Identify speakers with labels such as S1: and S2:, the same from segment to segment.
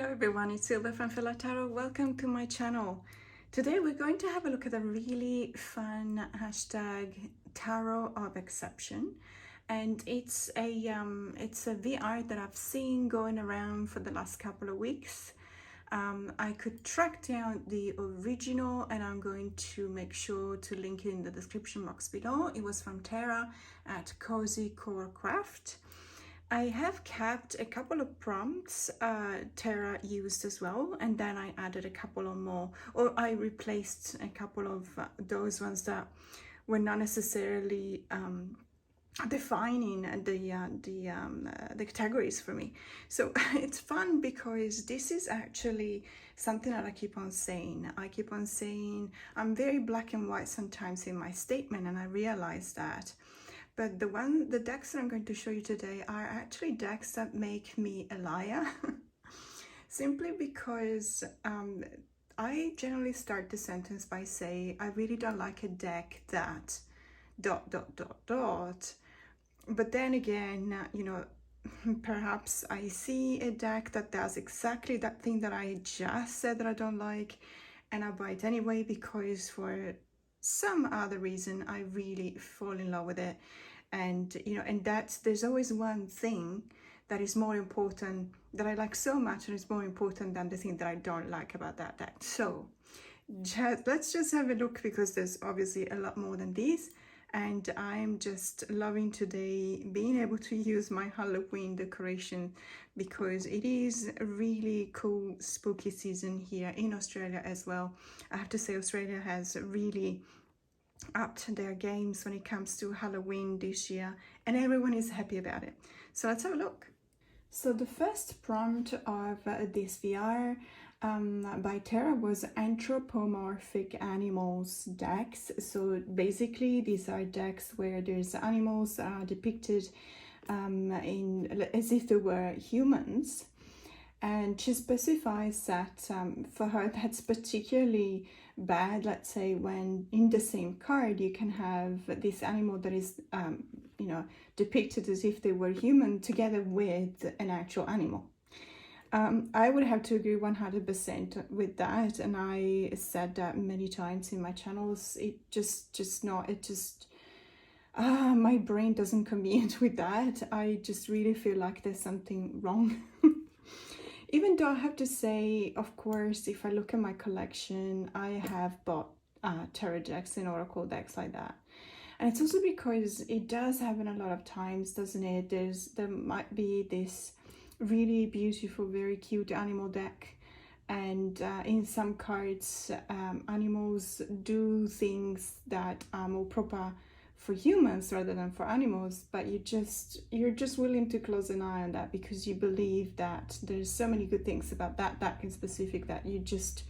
S1: Hello everyone, it's Silvia from Fella Tarot. Welcome to my channel. Today we're going to have a look at a really fun hashtag tarot of exception, and it's a VR that I've seen going around for the last couple of weeks. I could track down the original and I'm going to make sure to link it in the description box below. It was from Tara at Cozy Core Craft. I have kept a couple of prompts Tara used as well, and then I added a couple of more, or I replaced a couple of those ones that were not necessarily defining the categories for me. So it's fun because this is actually something that I keep on saying. I'm very black and white sometimes in my statement, and I realize that. But the decks that I'm going to show you today are actually decks that make me a liar. Simply because I generally start the sentence by saying, I really don't like a deck that ... But then again, you know, perhaps I see a deck that does exactly that thing that I just said that I don't like, and I buy it anyway because for some other reason I really fall in love with it. And you know, and there's always one thing that is more important, that I like so much, and it's more important than the thing that I don't like about that deck. So let's just have a look, because there's obviously a lot more than this, and I'm just loving today being able to use my Halloween decoration, because it is a really cool spooky season here in Australia as well. I have to say, Australia has really upped their games when it comes to Halloween this year, and everyone is happy about it. So let's have a look. So the first prompt of this VR by Tara was Anthropomorphic Animals decks. So basically these are decks where there's animals depicted as if they were humans, and she specifies that for her that's particularly bad, let's say, when in the same card you can have this animal that is you know, depicted as if they were human together with an actual animal. I would have to agree 100% with that, and I said that many times in my channels. My brain doesn't commute with that. I just really feel like there's something wrong. Even though I have to say, of course, if I look at my collection, I have bought tarot decks and oracle decks like that. And it's also because it does happen a lot of times, doesn't it? There might be this really beautiful, very cute animal deck, and in some cards, animals do things that are more proper for humans rather than for animals, but you're just willing to close an eye on that because you believe that there's so many good things about that deck in specific that you just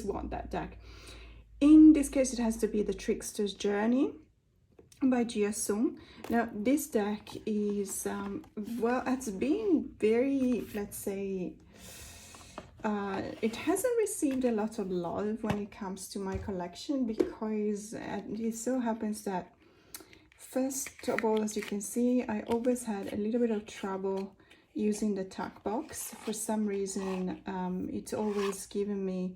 S1: want that deck. In this case, it has to be The Trickster's Journey by Jia Sung. Now this deck is well, it's been very, let's say, it hasn't received a lot of love when it comes to my collection, because it so happens that, first of all, as you can see, I always had a little bit of trouble using the tuck box. For some reason, it's always given me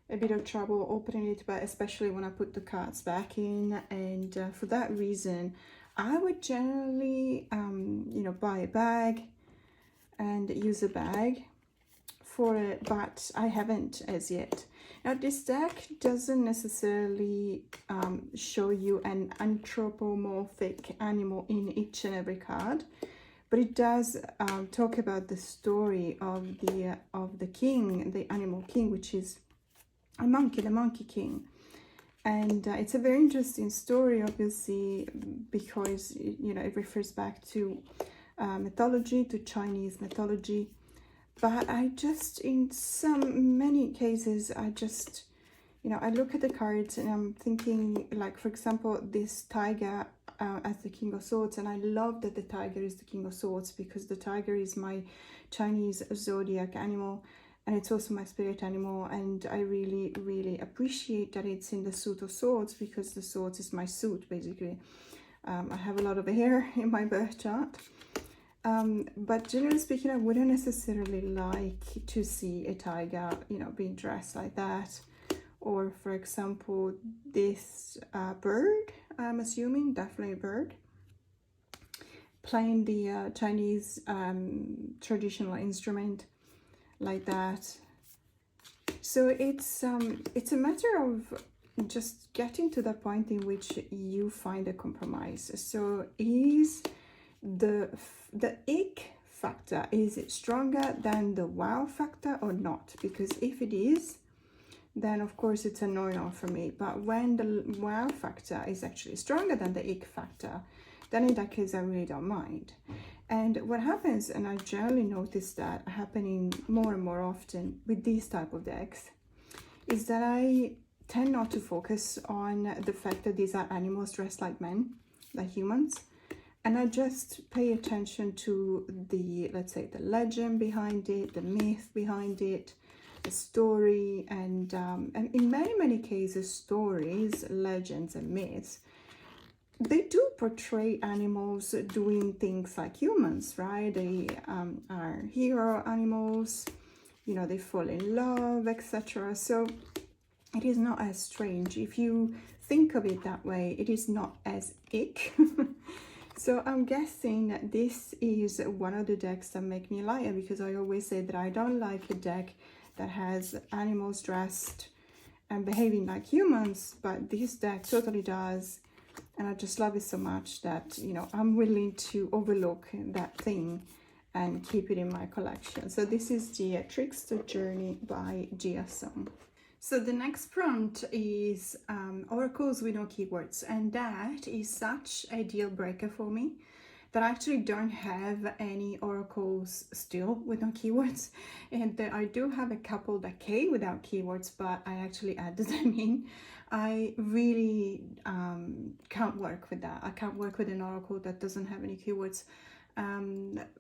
S1: a bit of trouble opening it, but especially when I put the cards back in. And for that reason, I would generally, you know, buy a bag and use a bag for it, but I haven't as yet. Now this deck doesn't necessarily show you an anthropomorphic animal in each and every card, but it does talk about the story of the king, the animal king, which is a monkey, the monkey king. And it's a very interesting story, obviously, because, you know, it refers back to mythology, to Chinese mythology. But I just, in many cases, I just, you know, I look at the cards and I'm thinking, like, for example, this tiger as the King of Swords, and I love that the tiger is the King of Swords, because the tiger is my Chinese zodiac animal, and it's also my spirit animal, and I really, really appreciate that it's in the suit of swords, because the swords is my suit, basically. I have a lot of hair in my birth chart, But generally speaking, I wouldn't necessarily like to see a tiger, you know, being dressed like that. Or for example, this bird, I'm assuming, definitely a bird, playing the Chinese traditional instrument like that. So it's a matter of just getting to the point in which you find a compromise. So is the ick factor, is it stronger than the wow factor or not? Because if it is, then of course it's a no-no for me. But when the wow factor is actually stronger than the ick factor, then in that case I really don't mind. And what happens, and I generally notice that happening more and more often with these type of decks, is that I tend not to focus on the fact that these are animals dressed like men, like humans. And I just pay attention to the, let's say, the legend behind it, the myth behind it, the story, and in many cases, stories, legends, and myths, they do portray animals doing things like humans, right? They are hero animals, you know, they fall in love, etc. So it is not as strange. If you think of it that way, it is not as ick. So I'm guessing that this is one of the decks that make me a liar, because I always say that I don't like a deck that has animals dressed and behaving like humans, but this deck totally does. And I just love it so much that, you know, I'm willing to overlook that thing and keep it in my collection. So this is the Trickster Journey by GSM. So the next prompt is oracles with no keywords, and that is such a deal breaker for me that I actually don't have any oracles still with no keywords, and I do have a couple that came without keywords, but I actually added them in. I really can't work with that. I can't work with an oracle that doesn't have any keywords.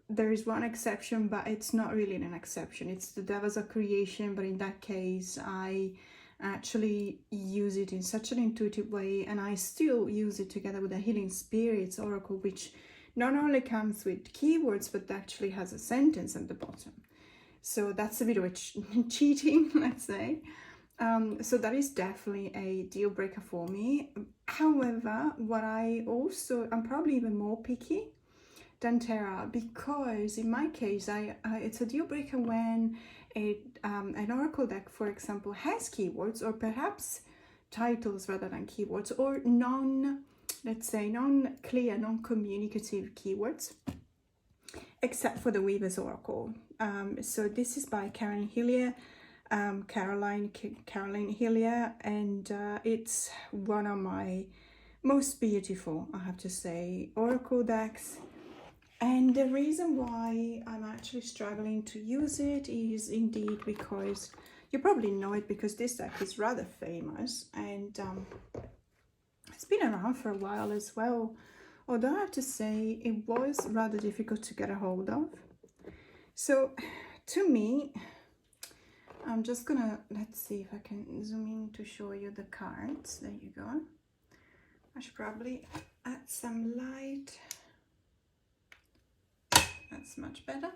S1: There is one exception, but it's not really an exception. It's the Devils of Creation, but in that case I actually use it in such an intuitive way, and I still use it together with the Healing Spirits oracle, which not only comes with keywords but actually has a sentence at the bottom. So that's a bit of cheating, let's say. So that is definitely a deal breaker for me. However, I'm probably even more picky than Tara, because in my case, it's a deal breaker when an oracle deck, for example, has keywords, or perhaps titles rather than keywords, or non-clear, non-communicative keywords, except for the Weaver's Oracle. So this is by Caroline Hillier, and it's one of my most beautiful, I have to say, oracle decks. And the reason why I'm actually struggling to use it is indeed because you probably know it, because this deck is rather famous, and it's been around for a while as well. Although I have to say it was rather difficult to get a hold of. So to me, I'm just gonna, let's see if I can zoom in to show you the cards. There you go. I should probably add some light. That's much better.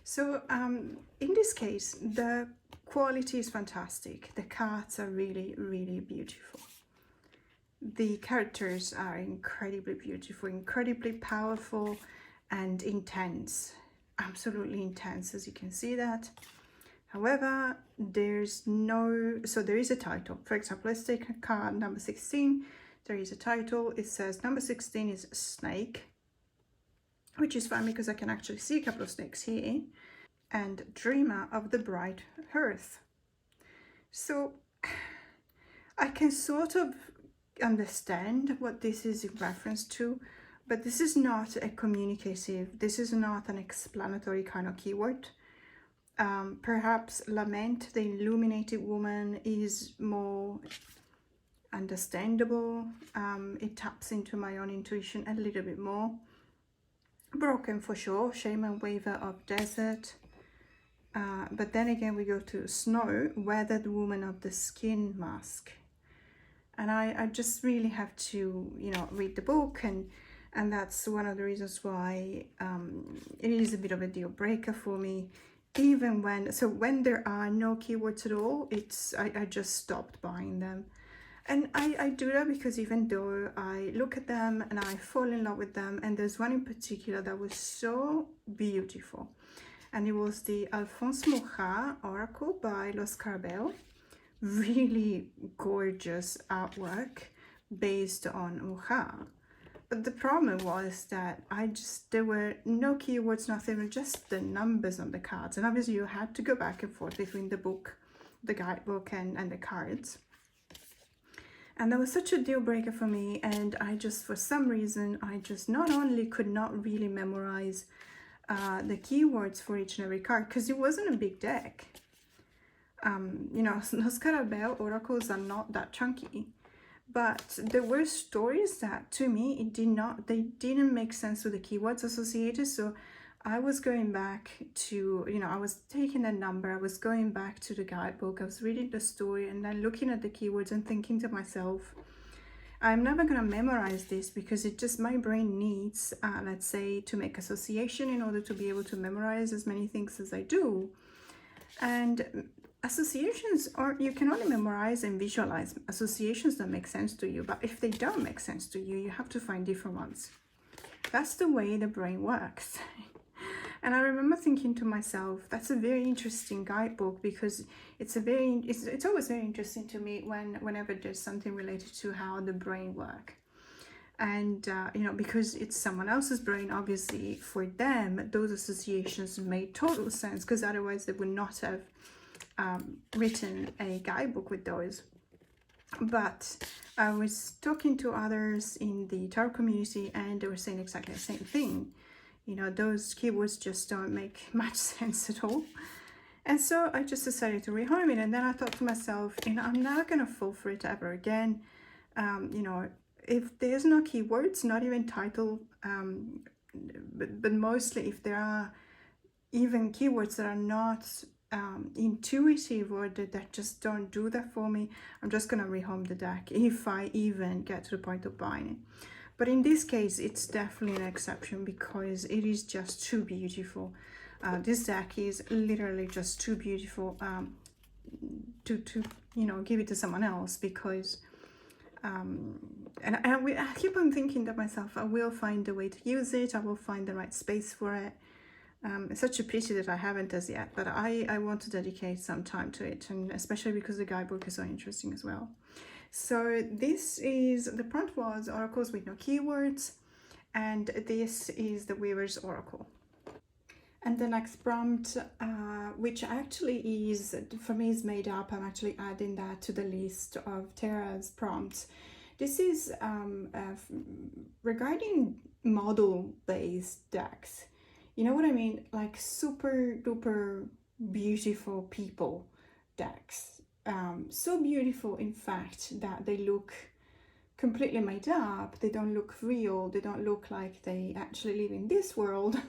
S1: So in this case, the quality is fantastic. The cards are really, really beautiful. The characters are incredibly beautiful, incredibly powerful and intense. Absolutely intense, as you can see that. However, there is a title. For example, let's take a card number 16. There is a title. It says number 16 is Snake, which is fine because I can actually see a couple of snakes here, and Dreamer of the Bright Hearth. So I can sort of understand what this is in reference to, but this is not a communicative, this is not an explanatory kind of keyword. Perhaps Lament, the Illuminated Woman, is more understandable. It taps into my own intuition a little bit more. Broken for sure, Shaman Waver of Desert. But then again we go to Snow, Weathered Woman of the Skin Mask. And I just really have to, you know, read the book and And that's one of the reasons why it is a bit of a deal breaker for me. Even when there are no keywords at all, I just stopped buying them. And I do that because even though I look at them and I fall in love with them, and there's one in particular that was so beautiful, and it was the Alphonse Mucha Oracle by Los Carabel. Really gorgeous artwork based on Mucha. But the problem was that there were no keywords, nothing, just the numbers on the cards. And obviously you had to go back and forth between the book, the guidebook, and the cards. And that was such a deal breaker for me. And for some reason, I just not only could not really memorize the keywords for each and every card, because it wasn't a big deck. You know, Los Carabel oracles are not that chunky. But there were stories that, to me, they didn't make sense with the keywords associated. So I was going back to, you know, I was taking a number, I was going back to the guidebook, I was reading the story, and then looking at the keywords and thinking to myself, I'm never going to memorize this, because my brain needs, let's say, to make association in order to be able to memorize as many things as I do. And associations you can only memorize and visualize associations that make sense to you, but if they don't make sense to you, you have to find different ones. That's the way the brain works. And I remember thinking to myself, that's a very interesting guidebook, because it's always very interesting to me whenever there's something related to how the brain works. And you know, because it's someone else's brain, obviously for them those associations made total sense, because otherwise they would not have written a guidebook with those. But I was talking to others in the tarot community, and they were saying exactly the same thing. You know, those keywords just don't make much sense at all. And so I just decided to rehome it. And then I thought to myself, you know, I'm not gonna fall for it ever again. You know, if there's no keywords, not even title, but mostly if there are even keywords that are not intuitive, or that just don't do that for me, I'm just gonna rehome the deck, if I even get to the point of buying it. But in this case, it's definitely an exception, because it is just too beautiful. This deck is literally just too beautiful to you know, give it to someone else, because and I keep on thinking to myself, I will find a way to use it, I will find the right space for it. It's such a pity that I haven't as yet, but I want to dedicate some time to it, and especially because the guidebook is so interesting as well. So the prompt was oracles with no keywords, and this is the Weaver's Oracle. And the next prompt, which actually is, for me, is made up, I'm actually adding that to the list of Tara's prompts. This is regarding model-based decks. You know what I mean? Like super duper beautiful people decks. So beautiful, in fact, that they look completely made up. They don't look real. They don't look like they actually live in this world.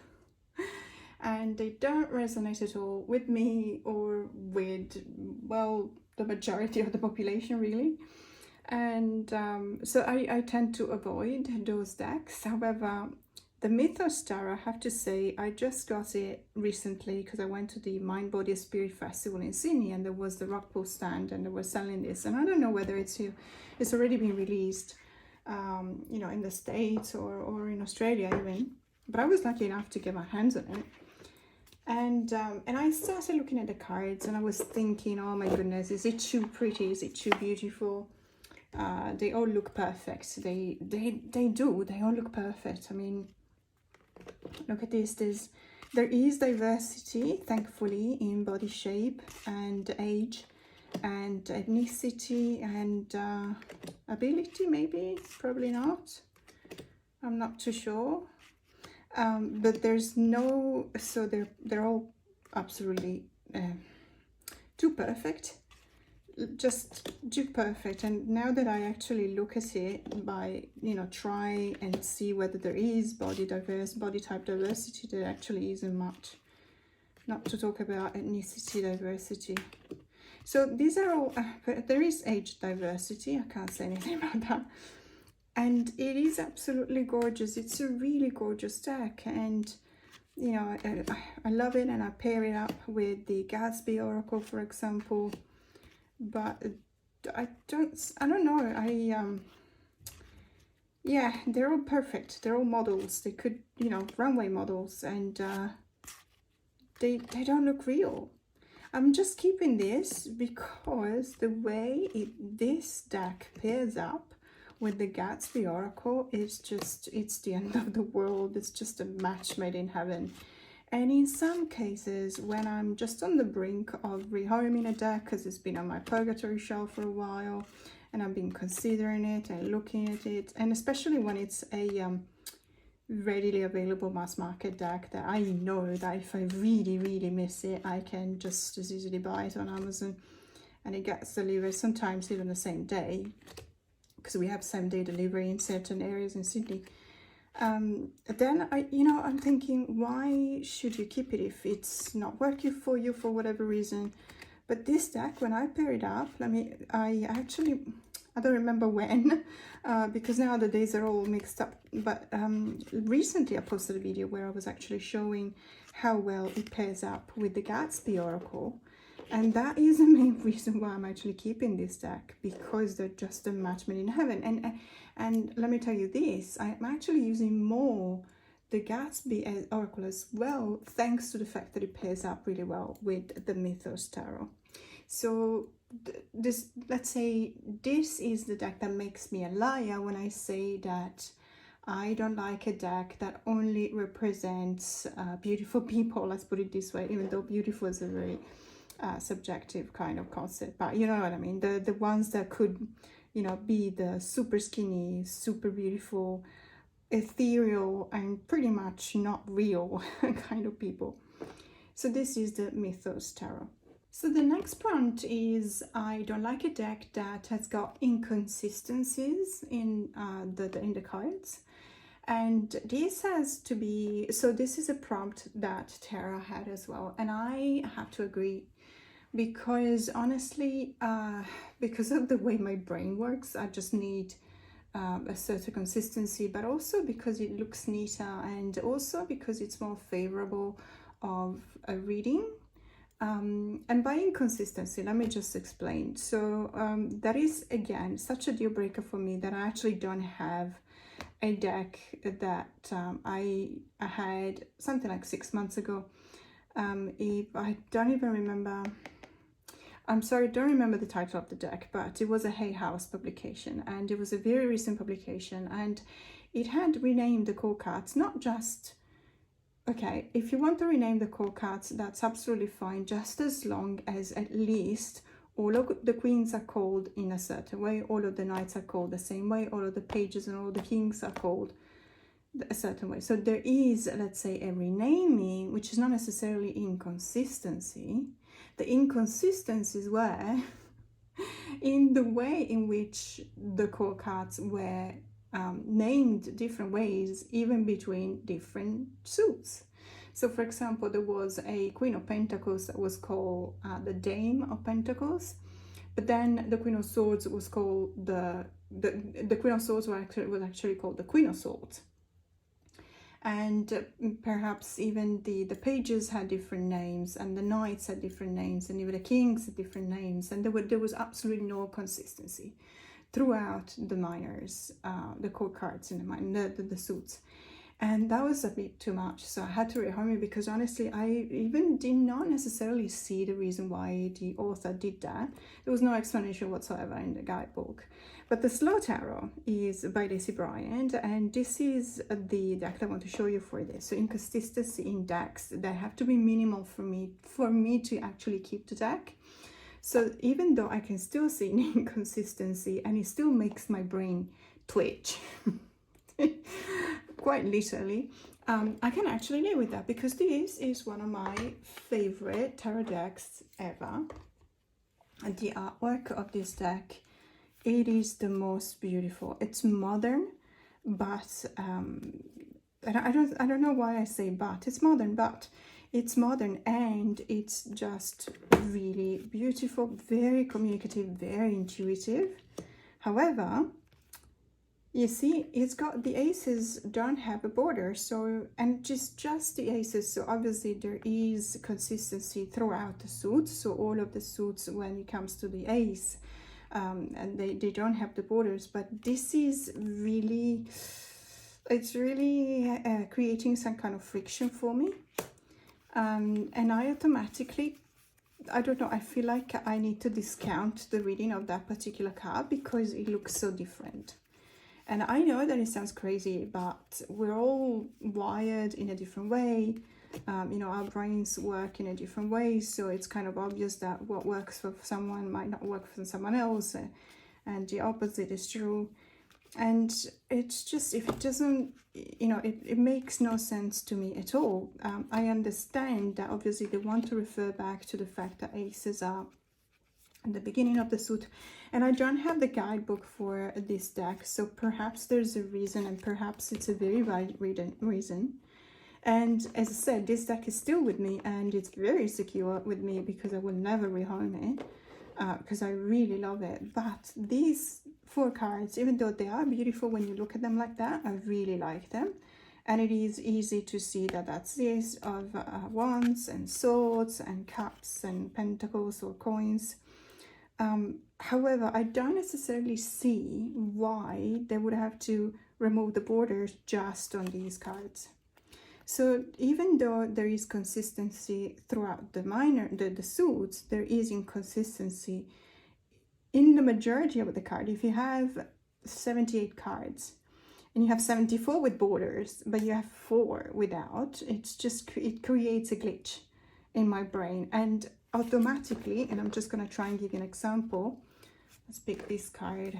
S1: And they don't resonate at all with me, or with, well, the majority of the population, really. And so I tend to avoid those decks. However, the Mythos Tarot, I have to say, I just got it recently because I went to the Mind, Body, Spirit Festival in Sydney, and there was the Rockpool stand, and they were selling this. And I don't know whether it's already been released, you know, in the States or in Australia even. But I was lucky enough to get my hands on it. And I started looking at the cards, and I was thinking, oh my goodness, is it too pretty? Is it too beautiful? They all look perfect. They do. They all look perfect. I mean, look at this. There is diversity, thankfully, in body shape and age and ethnicity and ability, maybe, probably not. I'm not too sure. But there's no, so they're all absolutely too perfect, just too perfect. And now that I actually look at it by, you know, try and see whether there is body type diversity, there actually isn't much, not to talk about ethnicity diversity. So these are all, but there is age diversity, I can't say anything about that. And it is absolutely gorgeous. It's a really gorgeous deck, and you know, I love it, and I pair it up with the Gatsby Oracle, for example. But I don't know. Yeah, they're all perfect. They're all models. They could, you know, runway models, and they don't look real. I'm just keeping this because the way this deck pairs up with the Gatsby Oracle is just, it's the end of the world. It's just a match made in heaven. And in some cases, when I'm just on the brink of rehoming a deck because it's been on my purgatory shelf for a while, and I've been considering it and looking at it, and especially when it's a readily available mass market deck that I know that if I really miss it, I can just as easily buy it on Amazon, and it gets delivered sometimes even the same day, because we have same day delivery in certain areas in Sydney. Then I'm thinking, why should you keep it if it's not working for you for whatever reason? But this deck, when I pair it up, I don't remember when, because now the days are all mixed up. But recently I posted a video where I was actually showing how well it pairs up with the Gatsby Oracle. And that is the main reason why I'm actually keeping this deck, because they're just a match made in heaven. And let me tell you this, I'm actually using more the Gatsby Oracle as well, thanks to the fact that it pairs up really well with the Mythos Tarot. So let's say this is the deck that makes me a liar when I say that I don't like a deck that only represents beautiful people, let's put it this way, even though beautiful is a very subjective kind of concept, but you know what I mean, the ones that could, you know, be the super skinny, super beautiful, ethereal, and pretty much not real kind of people. So this is the Mythos Tarot. So the next prompt is, I don't like a deck that has got inconsistencies in the cards. And this has to be, so this is a prompt that Tara had as well, and I have to agree, because honestly, because of the way my brain works, I just need a certain consistency, but also because it looks neater, and also because it's more favorable of a reading. And by inconsistency, let me just explain. So that is, again, such a deal breaker for me that I actually don't have a deck that I had something like 6 months ago. If I don't even remember, I'm sorry, don't remember the title of the deck, but it was a Hay House publication, and it was a very recent publication, and it had renamed the core cards, not just, okay, if you want to rename the core cards, that's absolutely fine, just as long as at least all of the queens are called in a certain way, all of the knights are called the same way, all of the pages and all the kings are called a certain way. So there is, let's say, a renaming, which is not necessarily inconsistency. The inconsistencies were in the way in which the core cards were named different ways, even between different suits. So for example, there was a Queen of Pentacles that was called the Dame of Pentacles, but then the Queen of Swords was called the Queen of Swords was actually called the Queen of Swords. And perhaps even the pages had different names, and the knights had different names, and even the kings had different names, and there was absolutely no consistency throughout the minors, the core cards in the suits. And that was a bit too much, so I had to rehome it, because honestly I even did not necessarily see the reason why the author did that. There was no explanation whatsoever in the guidebook. But the Slow Tarot is by Lacey Bryant, and this is the deck that I want to show you for this. So inconsistency in decks, they have to be minimal for me to actually keep the deck. So even though I can still see an inconsistency, and it still makes my brain twitch quite literally, I can actually live with that, because this is one of my favorite tarot decks ever. And the artwork of this deck, it is the most beautiful. It's modern, but I don't know why I say but. It's modern, but it's modern, and it's just really beautiful, very communicative, very intuitive. However, You see, it's got the aces don't have a border, so, and just the aces, so obviously there is consistency throughout the suits, so all of the suits when it comes to the ace, and they don't have the borders, but this is really, it's really creating some kind of friction for me, and I automatically, I don't know, I feel like I need to discount the reading of that particular card because it looks so different. And I know that it sounds crazy, but we're all wired in a different way. You know, our brains work in a different way, so it's kind of obvious that what works for someone might not work for someone else, and the opposite is true. And it's just, if it doesn't, you know, it makes no sense to me at all. I understand that obviously they want to refer back to the fact that aces are at the beginning of the suit, and I don't have the guidebook for this deck, so perhaps there's a reason, and perhaps it's a very valid reason. And as I said, this deck is still with me, and it's very secure with me because I will never rehome it, because I really love it. But these 4 cards, even though they are beautiful when you look at them like that, I really like them. And it is easy to see that that's the Ace of Wands and Swords and Cups and Pentacles or coins. However, I don't necessarily see why they would have to remove the borders just on these cards. So even though there is consistency throughout the suits, there is inconsistency in the majority of the card. If you have 78 cards and you have 74 with borders, but you have 4 without, it creates a glitch in my brain. And automatically, and I'm just going to try and give you an example. Let's pick this card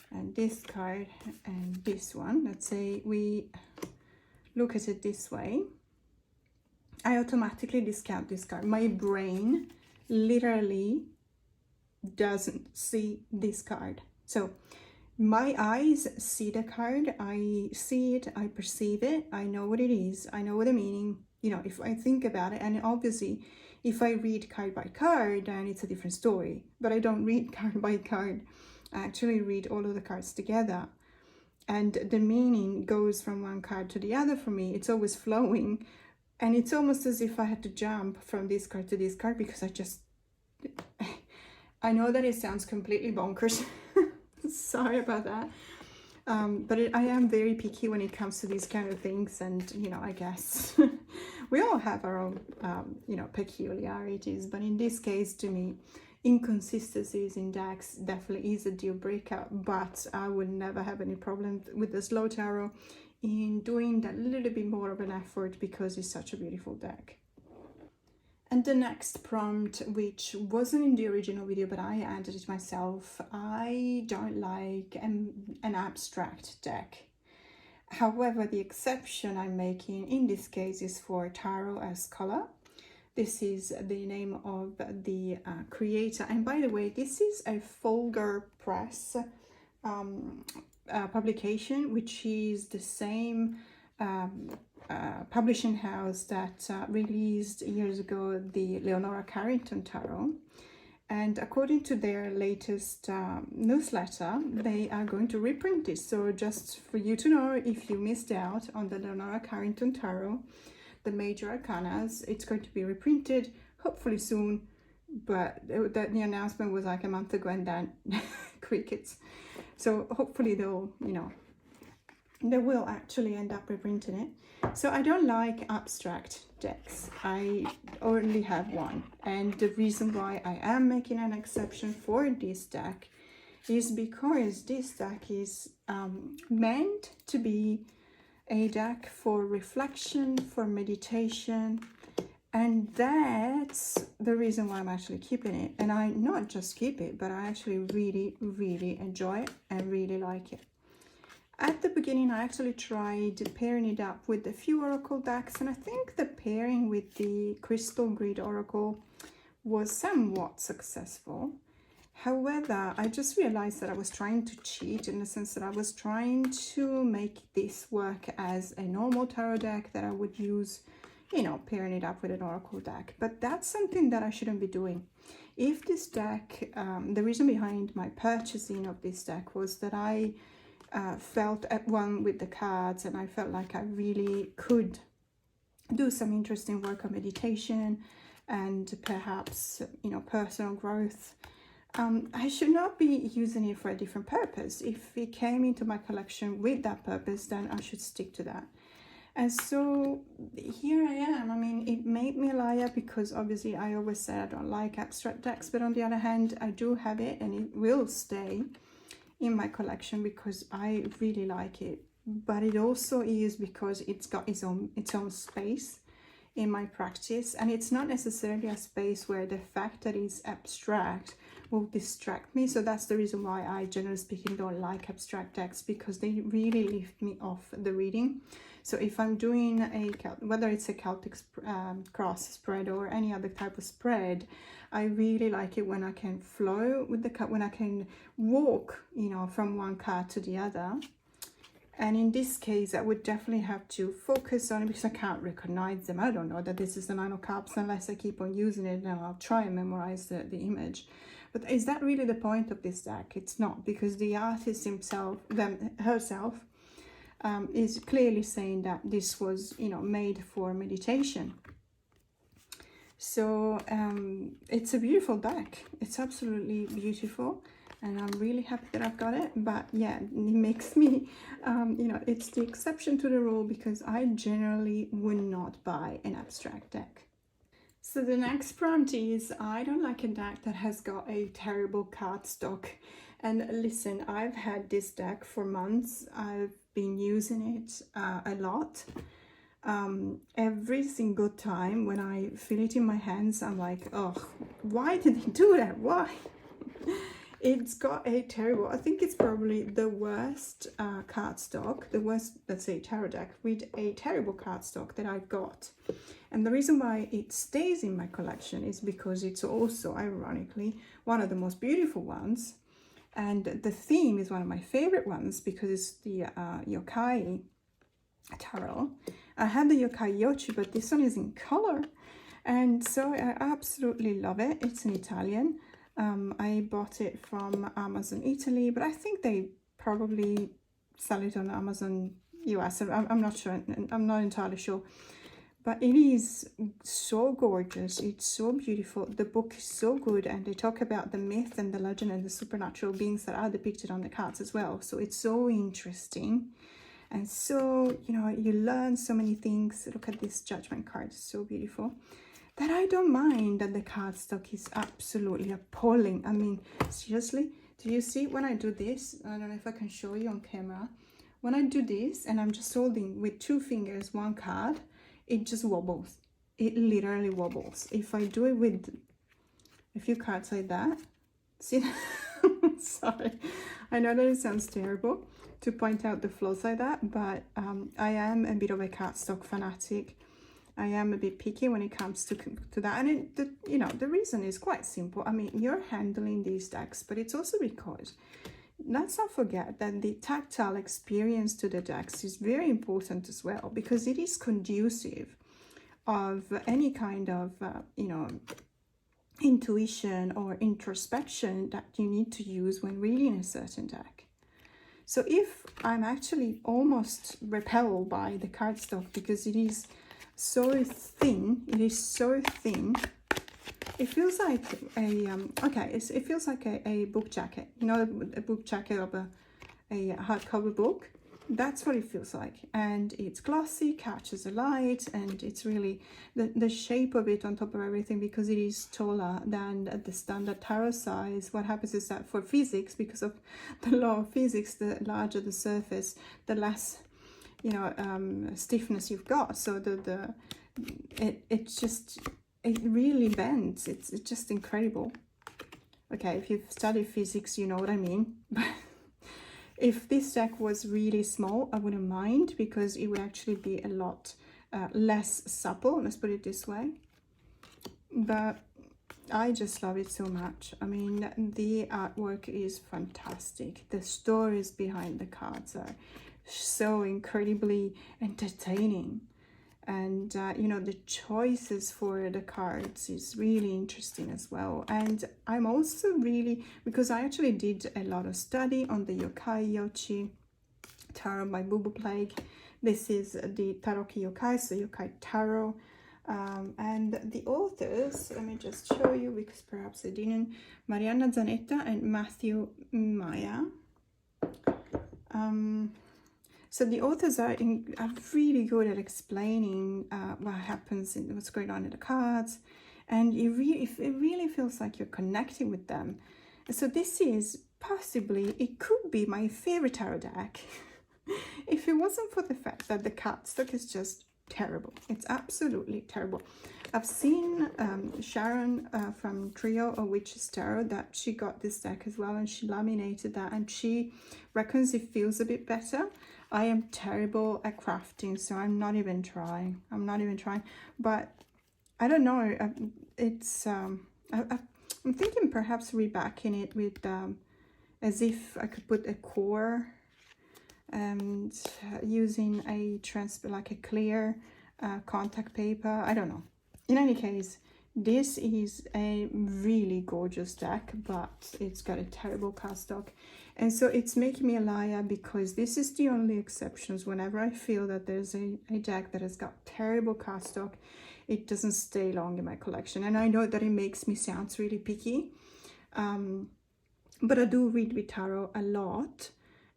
S1: and this card and this one. Let's say we look at it this way. I automatically discount this card. My brain literally doesn't see this card. So my eyes see the card, I see it, I perceive it, I know what it is, I know what the meaning, you know, if I think about it. And obviously if I read card by card, then it's a different story, but I don't read card by card. I actually read all of the cards together, and the meaning goes from one card to the other for me. It's always flowing, and it's almost as if I had to jump from this card to this card because I know that it sounds completely bonkers. Sorry about that. But I am very picky when it comes to these kind of things, and you know, I guess we all have our own you know, peculiarities, but in this case, to me, inconsistencies in decks definitely is a deal breaker. But I will never have any problem with the slow tarot in doing that little bit more of an effort because it's such a beautiful deck. And the next prompt, which wasn't in the original video, but I added it myself, I don't like an abstract deck. However, the exception I'm making in this case is for Tarot as Color. This is the name of the creator. And by the way, this is a Folger Press publication, which is the same publishing house that released years ago the Leonora Carrington Tarot. And according to their latest newsletter, they are going to reprint it. So just for you to know, if you missed out on the Leonora Carrington Tarot, the major arcanas, it's going to be reprinted hopefully soon. But the announcement was like a month ago, and then crickets. So hopefully they'll, you know, they will actually end up reprinting it. So I don't like abstract decks. I only have one, and the reason why I am making an exception for this deck is because this deck is meant to be a deck for reflection, for meditation, and that's the reason why I'm actually keeping it. And I not just keep it, but I actually really enjoy it and really like it. At the beginning, I actually tried pairing it up with a few Oracle decks, and I think the pairing with the Crystal Grid Oracle was somewhat successful. However, I just realized that I was trying to cheat, in the sense that I was trying to make this work as a normal tarot deck that I would use, you know, pairing it up with an Oracle deck. But that's something that I shouldn't be doing. If this deck, the reason behind my purchasing of this deck was that I felt at one with the cards, and I felt like I really could do some interesting work on meditation and perhaps, you know, personal growth. I should not be using it for a different purpose. If it came into my collection with that purpose, then I should stick to that. And so here I am. I mean, it made me a liar because obviously I always said I don't like abstract decks, but on the other hand, I do have it and it will stay in my collection because I really like it. But it also is because it's got its own space in my practice, and it's not necessarily a space where the fact that it's abstract will distract me. So that's the reason why I, generally speaking, don't like abstract decks, because they really lift me off the reading. So if I'm doing whether it's a Celtic cross spread or any other type of spread, I really like it when I can flow with the card, when I can walk, you know, from one card to the other. And in this case, I would definitely have to focus on it because I can't recognize them. I don't know that this is the Nine of Cups unless I keep on using it, and I'll try and memorize the image. But is that really the point of this deck? It's not, because the artist herself is clearly saying that this was, you know, made for meditation. So it's a beautiful deck. It's absolutely beautiful. And I'm really happy that I've got it. But yeah, it makes me, you know, it's the exception to the rule because I generally would not buy an abstract deck. So the next prompt is, I don't like a deck that has got a terrible cardstock. And listen, I've had this deck for months. I've been using it a lot. Every single time when I feel it in my hands, I'm like, oh, why did they do that? Why? It's got a terrible, I think it's probably the worst cardstock, the worst, let's say, tarot deck with a terrible cardstock that I've got. And the reason why it stays in my collection is because it's also, ironically, one of the most beautiful ones. And the theme is one of my favorite ones because it's the yokai tarot. I have the yokai yochi, but this one is in color. And so I absolutely love it. It's in Italian. I bought it from Amazon Italy, but I think they probably sell it on Amazon US. I'm not sure. I'm not entirely sure. But it is so gorgeous. It's so beautiful. The book is so good, and they talk about the myth and the legend and the supernatural beings that are depicted on the cards as well. So it's so interesting. And so, you know, you learn so many things. Look at this judgment card. It's so beautiful. That I don't mind that the cardstock is absolutely appalling. I mean, seriously, do you see when I do this? I don't know if I can show you on camera. When I do this and I'm just holding with 2 fingers one card, it just wobbles. It literally wobbles. If I do it with a few cards like that, see, sorry, I know that it sounds terrible to point out the flaws like that, but I am a bit of a cardstock fanatic. I am a bit picky when it comes to that, and you know, the reason is quite simple. I mean, you're handling these decks, but it's also because, let's not forget that the tactile experience to the decks is very important as well, because it is conducive of any kind of you know, intuition or introspection that you need to use when reading a certain deck. So if I'm actually almost repelled by the cardstock because it is so thin, it feels like a it feels like a book jacket, you know, a book jacket of a hardcover book. That's what it feels like. And it's glossy, catches the light, and it's really the shape of it on top of everything, because it is taller than the standard tarot size. What happens is that for physics, because of the law of physics, the larger the surface, the less, you know, stiffness you've got. So it really bends. It's just incredible. Okay, if you've studied physics, you know what I mean. But if this deck was really small, I wouldn't mind, because it would actually be a lot less supple, let's put it this way. But I just love it so much. I mean, the artwork is fantastic. The stories behind the cards are so incredibly entertaining, and you know, the choices for the cards is really interesting as well. And I'm also really, because I actually did a lot of study on the yokai yochi, Tarot by Boo Boo Plague. This is the Taroki Yokai, so Yokai Tarot. And the authors, let me just show you because perhaps I didn't, Mariana Zanetta and Matthew Maya. So the authors are really good at explaining what happens and what's going on in the cards, and it really feels like you're connecting with them. So this is possibly, it could be my favorite tarot deck if it wasn't for the fact that the cardstock is just terrible. It's absolutely terrible. I've seen Sharon from Trio of Witches Tarot, that she got this deck as well, and she laminated that, and she reckons it feels a bit better. I am terrible at crafting, so I'm not even trying. But I don't know. It's I'm thinking perhaps rebacking it with as if I could put a core and using a like a clear contact paper. I don't know. In any case, this is a really gorgeous deck, but it's got a terrible cardstock. And so it's making me a liar, because this is the only exceptions. Whenever I feel that there's a deck that has got terrible cardstock, it doesn't stay long in my collection. And I know that it makes me sound really picky, but I do read with tarot a lot.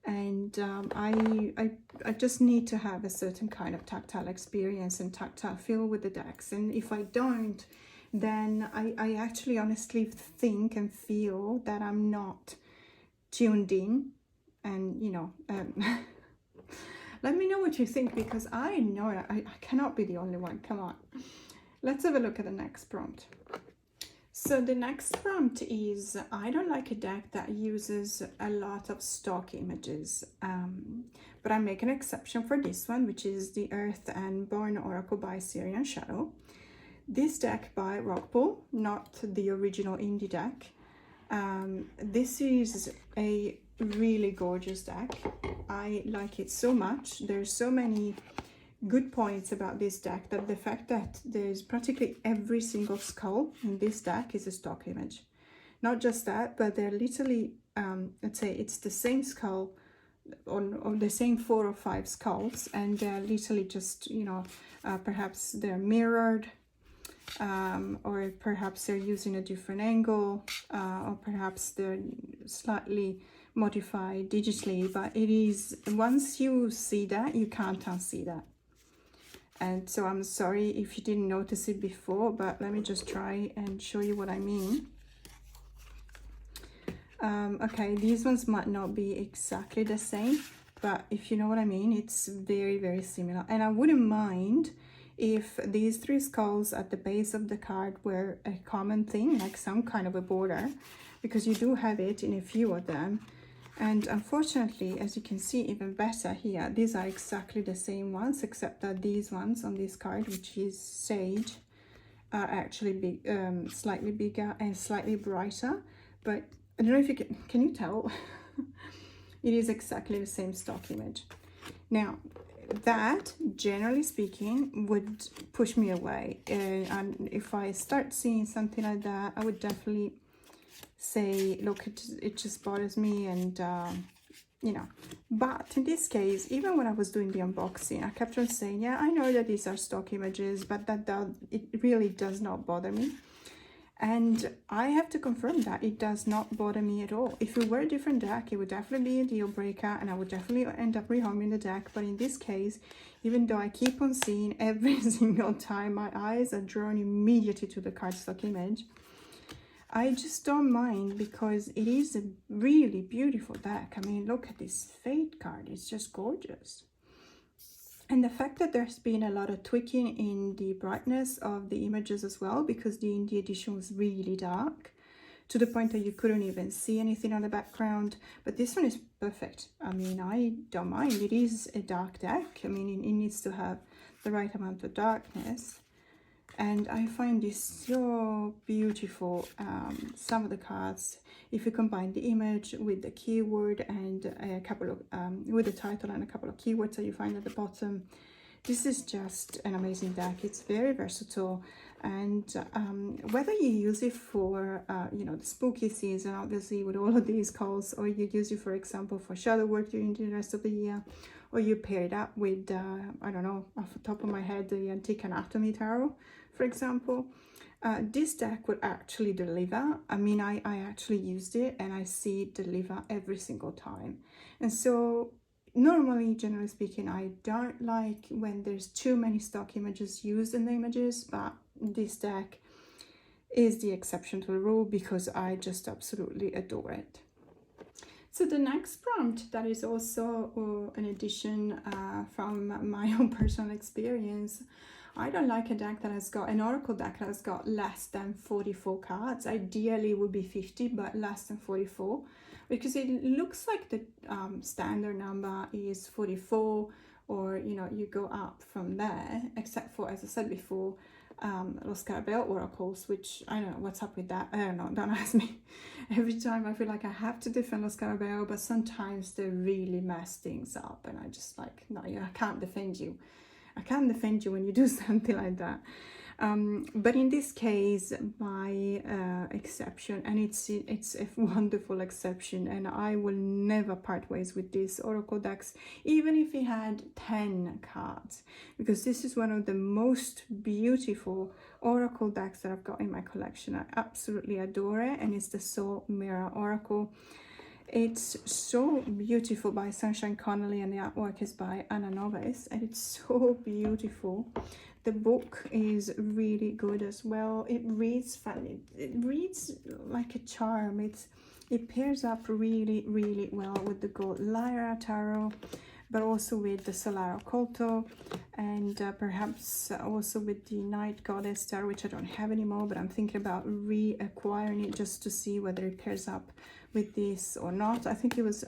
S1: And I just need to have a certain kind of tactile experience and tactile feel with the decks. And if I don't, then I actually honestly think and feel that I'm not tuned in. And, you know, let me know what you think, because I know I cannot be the only one. Come on. Let's have a look at the next prompt. So the next prompt is, I don't like a deck that uses a lot of stock images, but I make an exception for this one, which is the Earth and Born Oracle by Syrian Shadow. This deck by Rockpool, not the original indie deck. This is a really gorgeous deck. I like it so much. There's so many good points about this deck, that the fact that there's practically every single skull in this deck is a stock image. Not just that, but they're literally, let's say it's the same skull on the same 4 or 5 skulls, and they're literally just, you know, perhaps they're mirrored, or perhaps they're using a different angle, or perhaps they're slightly modified digitally. But it is, once you see that, you can't unsee that. And so I'm sorry if you didn't notice it before, but let me just try and show you what I mean. Okay, these ones might not be exactly the same, but if you know what I mean, it's very, very similar. And I wouldn't mind if these 3 skulls at the base of the card were a common thing, like some kind of a border, because you do have it in a few of them. And unfortunately, as you can see even better here, these are exactly the same ones, except that these ones on this card, which is Sage, are actually big, slightly bigger and slightly brighter. But I don't know if you can you tell? It is exactly the same stock image. Now, that, generally speaking, would push me away. And if I start seeing something like that, I would definitely say, look, it just bothers me, and you know. But in this case, even when I was doing the unboxing, I kept on saying, yeah, I know that these are stock images, but it really does not bother me. And I have to confirm that it does not bother me at all. If it were a different deck, it would definitely be a deal breaker, and I would definitely end up rehoming the deck. But in this case, even though I keep on seeing every single time, my eyes are drawn immediately to the cardstock image, I just don't mind, because it is a really beautiful deck. I mean, look at this Fate card. It's just gorgeous. And the fact that there's been a lot of tweaking in the brightness of the images as well, because the indie edition was really dark, to the point that you couldn't even see anything on the background. But this one is perfect. I mean, I don't mind. It is a dark deck. I mean, it needs to have the right amount of darkness. And I find this so beautiful. Some of the cards, if you combine the image with the keyword and a couple of with the title and a couple of keywords that you find at the bottom, this is just an amazing deck. It's very versatile. And whether you use it for you know, the spooky season, obviously with all of these calls, or you use it, for example, for shadow work during the rest of the year, or you pair it up with I don't know, off the top of my head, the Antique Anatomy Tarot, for example. This deck would actually deliver. I mean, I actually used it and I see it deliver every single time. And so normally, generally speaking, I don't like when there's too many stock images used in the images, but this deck is the exception to the rule because I just absolutely adore it. So the next prompt, that is also an addition from my own personal experience. I don't like a deck that has got, an oracle deck that has got less than 44 cards. Ideally it would be 50, but less than 44, because it looks like the standard number is 44, or, you know, you go up from there, except for, as I said before, Los Scarabeo oracles, which I don't know what's up with that. I don't know, don't ask me. Every time I feel like I have to defend Los Scarabeo, but sometimes they really mess things up and I just like, no, I can't defend you. I can't defend you when you do something like that. But in this case, my exception, and it's a wonderful exception, and I will never part ways with this oracle decks, even if it had 10 cards, because this is one of the most beautiful oracle decks that I've got in my collection. I absolutely adore it, and it's the Soul Mirror Oracle. It's so beautiful, by Sunshine Connolly, and the artwork is by Anna Noves, and it's so beautiful. The book is really good as well. It reads funny. It reads like a charm. It pairs up really, really well with the Gold Lyra Tarot, but also with the Solaro Colto, and perhaps also with the Night Goddess Tarot, which I don't have anymore, but I'm thinking about reacquiring it just to see whether it pairs up with this or not. I think it was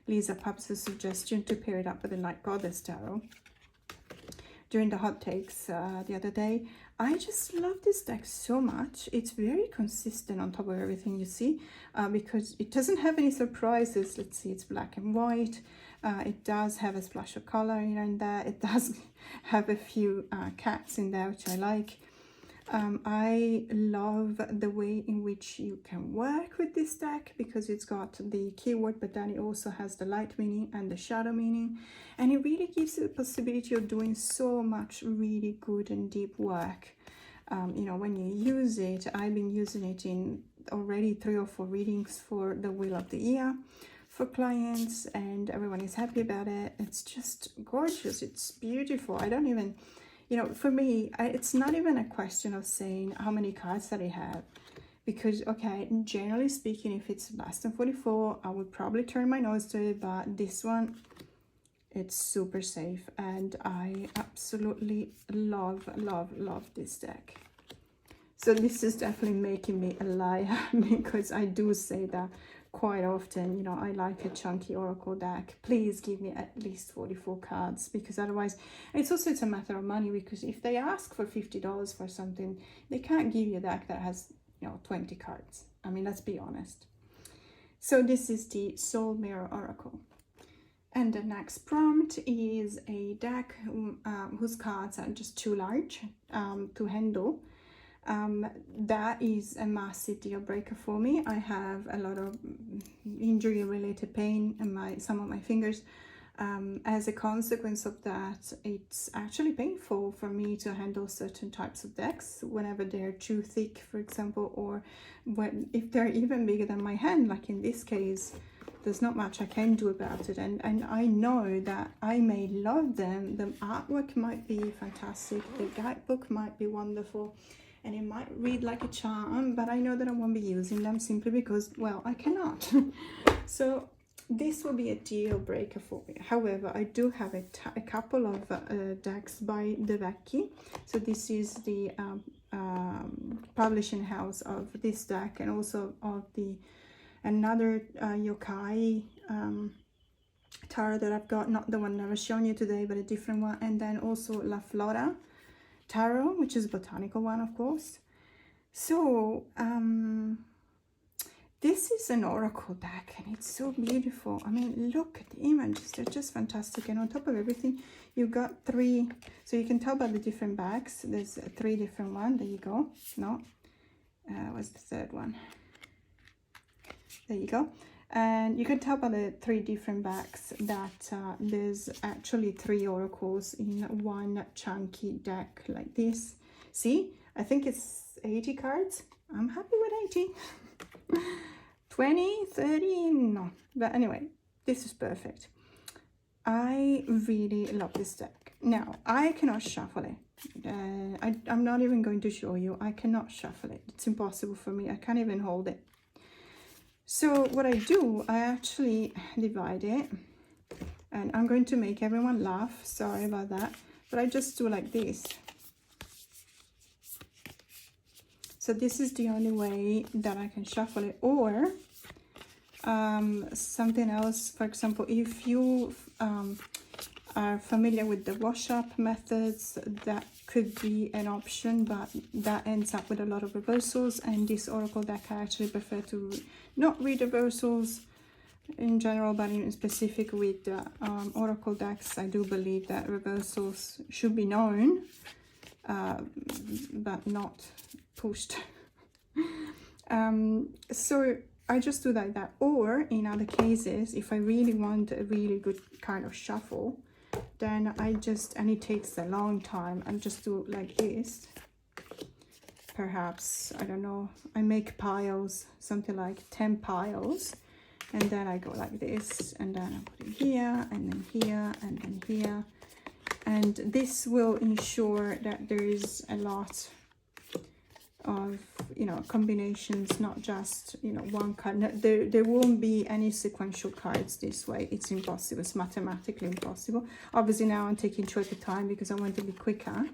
S1: Lisa Pups' suggestion to pair it up with the Night Goddess Tarot during the hot takes the other day. I just love this deck so much. It's very consistent on top of everything you see, because it doesn't have any surprises. Let's see, it's black and white. It does have a splash of color here and there. It does have a few cats in there, which I like. I love the way in which you can work with this deck, because it's got the keyword, but then it also has the light meaning and the shadow meaning, and it really gives you the possibility of doing so much really good and deep work. You know, when you use it, I've been using it in already 3 or 4 readings for the Wheel of the Year for clients, and everyone is happy about it. It's just gorgeous. It's beautiful. I don't even, you know, for me, it's not even a question of saying how many cards that I have, because, okay, generally speaking, if it's less than 44, I would probably turn my nose to it, but this one, it's super safe, and I absolutely love, love, love this deck. So this is definitely making me a liar, because I do say that quite often, you know, I like a chunky oracle deck. Please give me at least 44 cards, because otherwise, it's a matter of money, because if they ask for $50 for something, they can't give you a deck that has, you know, 20 cards. I mean, let's be honest. So this is the Soul Mirror Oracle. And the next prompt is a deck whose cards are just too large to handle. That is a massive deal breaker for me. I have a lot of injury related pain in some of my fingers. As a consequence of that, it's actually painful for me to handle certain types of decks whenever they're too thick, for example, or if they're even bigger than my hand, like in this case. There's not much I can do about it, and I know that I may love them. The artwork might be fantastic, the guidebook might be wonderful, and it might read like a charm, but I know that I won't be using them simply because, well, I cannot. So this will be a deal breaker for me. However, I do have a couple of decks by De Vecchi. So this is the publishing house of this deck, and also of another yokai tarot that I've got, not the one that I was showing you today, but a different one, and then also La Flora Tarot, which is a botanical one, of course. So This is an oracle deck and it's so beautiful. I mean, look at the images, they're just fantastic. And on top of everything, you got 3, so you can tell by the different backs. There's 3 different ones. There you go. No, what's the third one? There you go. And you can tell by the 3 different backs that there's actually 3 oracles in one chunky deck like this. See, I think it's 80 cards. I'm happy with 80. 20, 30, no. But anyway, this is perfect. I really love this deck. Now, I cannot shuffle it. I'm not even going to show you. I cannot shuffle it. It's impossible for me. I can't even hold it. So what I do, I actually divide it. And I'm going to make everyone laugh. Sorry about that. But I just do like this. So this is the only way that I can shuffle it. Or something else, for example, if you are familiar with the wash-up methods, that could be an option, but that ends up with a lot of reversals. And this oracle deck, I actually prefer to not read reversals in general, but in specific with oracle decks, I do believe that reversals should be known, but not pushed. So I just do like that. Or in other cases, if I really want a really good kind of shuffle, then I just, and it takes a long time, and just do like this. Perhaps, I don't know, I make piles, something like 10 piles, and then I go like this, and then I put it here, and then here, and then here. And this will ensure that there is a lot of, you know, combinations, not just, you know, one card. No, there won't be any sequential cards this way. It's impossible. It's mathematically impossible. Obviously now I'm taking 2 at a time because I want to be quicker.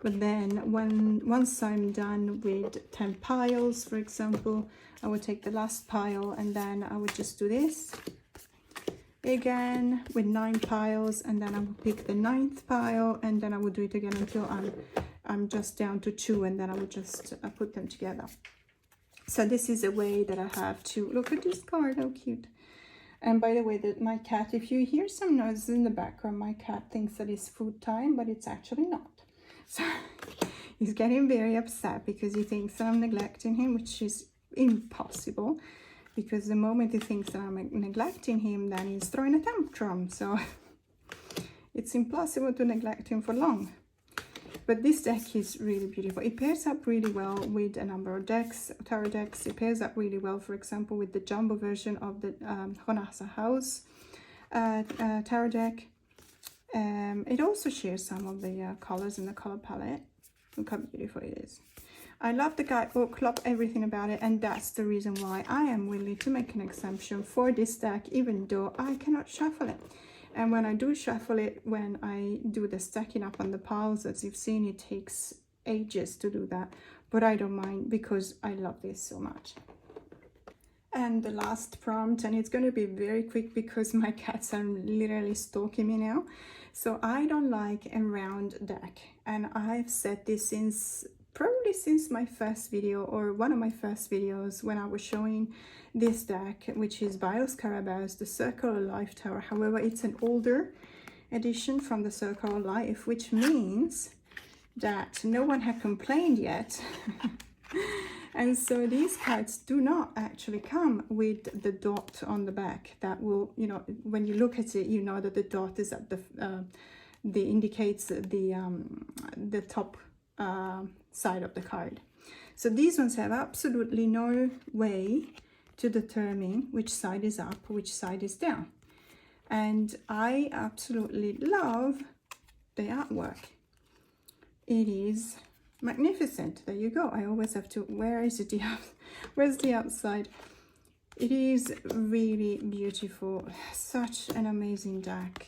S1: But then once I'm done with 10 piles, for example, I would take the last pile, and then I would just do this again with 9 piles, and then I would pick the 9th pile, and then I would do it again until I'm just down to 2, and then I would just put them together. So this is a way that I have to look at this card. How cute. And by the way, that my cat, if you hear some noises in the background, my cat thinks that it's food time, but it's actually not. So he's getting very upset because he thinks that I'm neglecting him, which is impossible, because the moment he thinks that I'm neglecting him, then he's throwing a tantrum. So it's impossible to neglect him for long. But this deck is really beautiful. It pairs up really well with a number of decks, tarot decks. It pairs up really well, for example, with the jumbo version of the Honasa House tarot deck. It also shares some of the colors in the color palette. Look how beautiful it is. I love the guidebook, love everything about it, and that's the reason why I am willing to make an exemption for this deck, even though I cannot shuffle it. And when I do shuffle it, when I do the stacking up on the piles, as you've seen, it takes ages to do that, but I don't mind because I love this so much. And the last prompt, and it's going to be very quick because my cats are literally stalking me now. So I don't like a round deck, and I've said this probably since my first video, or one of my first videos, when I was showing this deck, which is Bios Carabao's The Circle of Life Tower. However, it's an older edition from the Circle of Life, which means that no one had complained yet. And so these cards do not actually come with the dot on the back. That will, you know, when you look at it, you know that the dot is at the indicates the top side of the card. So these ones have absolutely no way to determine which side is up, which side is down. And I absolutely love the artwork. It is magnificent. There you go. I always have to, where is it? Where's the outside? It is really beautiful. Such an amazing deck.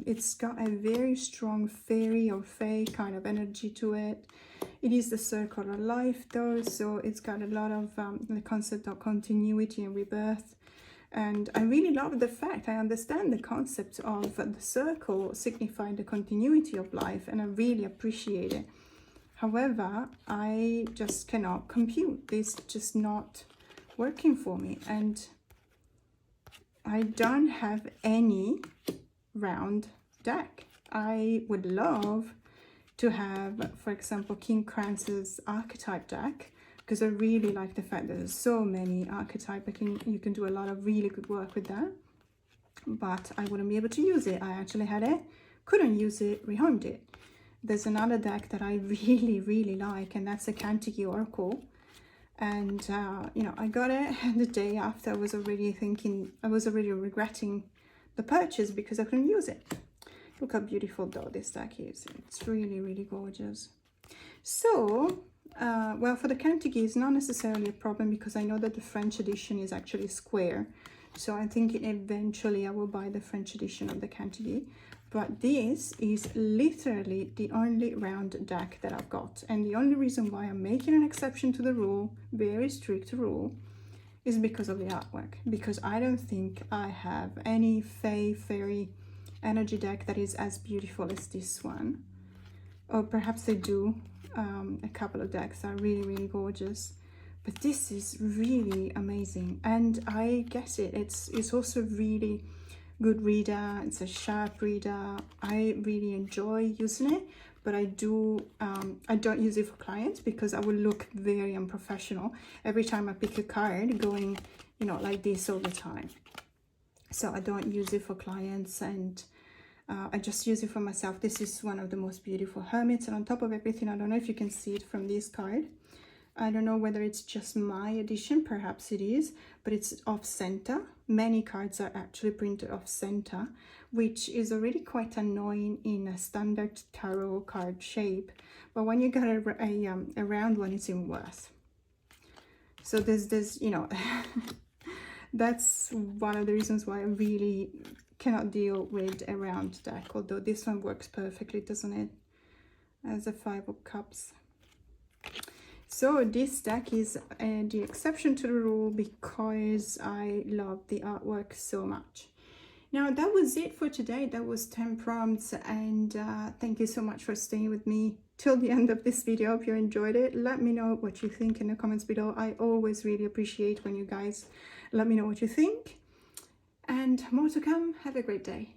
S1: It's got a very strong fairy or fae kind of energy to it. It is the Circle of Life though, so it's got a lot of the concept of continuity and rebirth. And I really love the fact, I understand the concept of the circle signifying the continuity of life, and I really appreciate it. However, I just cannot compute this, just not working for me. And I don't have any round deck. I would love to have, for example, King Kranz's archetype deck, because I really like the fact that there's so many archetype. You can do a lot of really good work with that, but I wouldn't be able to use it. I actually had it, couldn't use it, rehomed it. There's another deck that I really like, and that's a Cantigy Oracle. And you know, I got it, and the day after I was already regretting the purchase because I couldn't use it. Look how beautiful though this deck is. It's really gorgeous. So well, for the Cantigy, it's not necessarily a problem because I know that the French edition is actually square. So I think eventually I will buy the French edition of the Cantigy. But this is literally the only round deck that I've got. And the only reason why I'm making an exception to the rule, very strict rule, is because of the artwork. Because I don't think I have any fairy energy deck that is as beautiful as this one. Or perhaps I do. A couple of decks are really gorgeous. But this is really amazing. And I guess it's also really good reader. It's a sharp reader. I really enjoy using it, but I don't use it for clients because I will look very unprofessional every time I pick a card going, you know, like this all the time. So I don't use it for clients, and I just use it for myself. This is one of the most beautiful hermits, and on top of everything, I don't know if you can see it from this card. I don't know whether it's just my edition, perhaps it is, but it's off center. Many cards are actually printed off center, which is already quite annoying in a standard tarot card shape. But when you got a round one, it's even worse. So there's you know, that's one of the reasons why I really cannot deal with a round deck, although this one works perfectly, doesn't it? As a 5 of Cups. So this deck is the exception to the rule because I love the artwork so much. Now that was it for today. That was 10 prompts, and thank you so much for staying with me till the end of this video. Hope you enjoyed it. Let me know what you think in the comments below. I always really appreciate when you guys let me know what you think. And more to come. Have a great day.